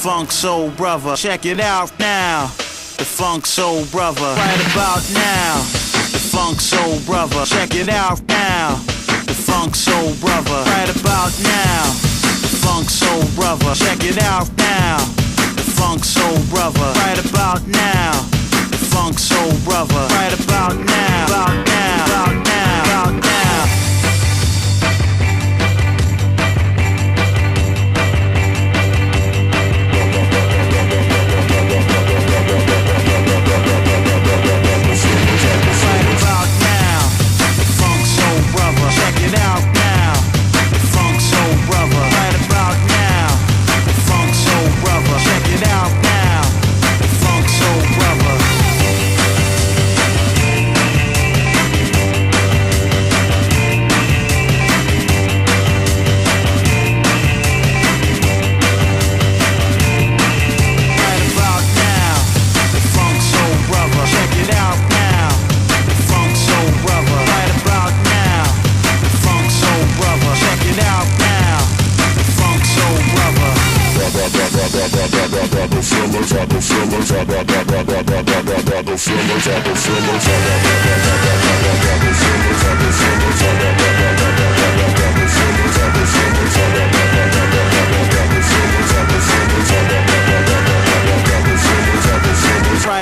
Funk Soul Brother. Check it out now. The Funk Soul Brother. Right about now. The Funk Soul Brother. Check it out now. The Funk Soul Brother. Right about now. The Funk Soul Brother. Check it out now. The Funk Soul Brother. Right about now. The Funk Soul Brother. Right about now. About now. About now. About now.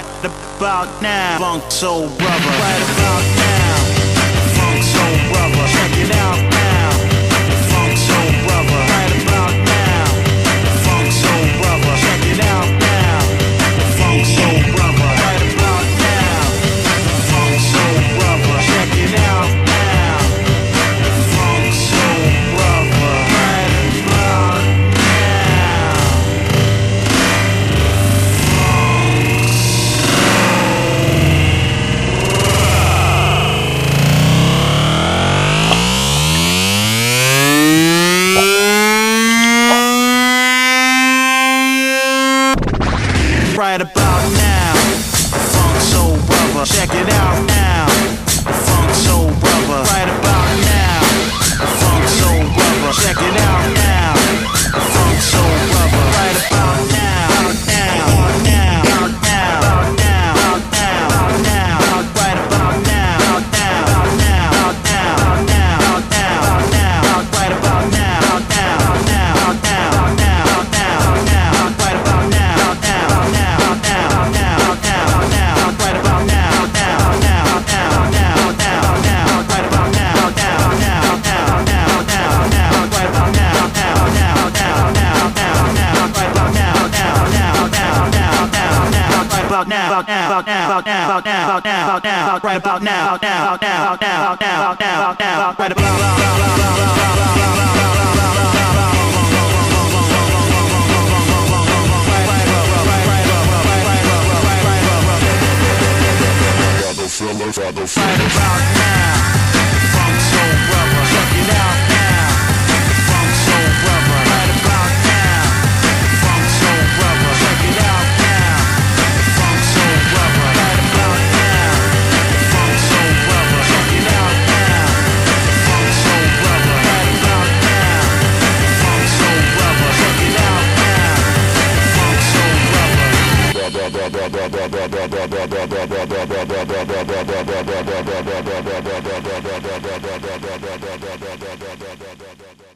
Right about now, Funk Soul Brother. Right about now, Funk Soul Brother. Check it out now, Funk Soul Brother. Right about now, Funk Soul Brother. Check it out now, Funk Soul Brother. Right about now, Funk Soul Brother. Check it out now, Funk Soul Brother. Right about right about now, Funk Soul Brother. Check it out now, Funk Soul Brother. Right about now, Funk Soul Brother. Check it out now, Funk Soul Brother. Right about now, now, now, now, now, now, now, right about now, now, now, now, now, now, right about now, now, now, now, now, right about now, Funk Soul Brother. Check it out now, Funk Soul Brother. Right about now, Funk Soul Brother. Check it out now, Funk Soul Brother. Right about now, Funk Soul Brother. Check it out now, Funk Soul Brother. Right about now, Funk Soul Brother. Check it out now, Funk Soul Brother.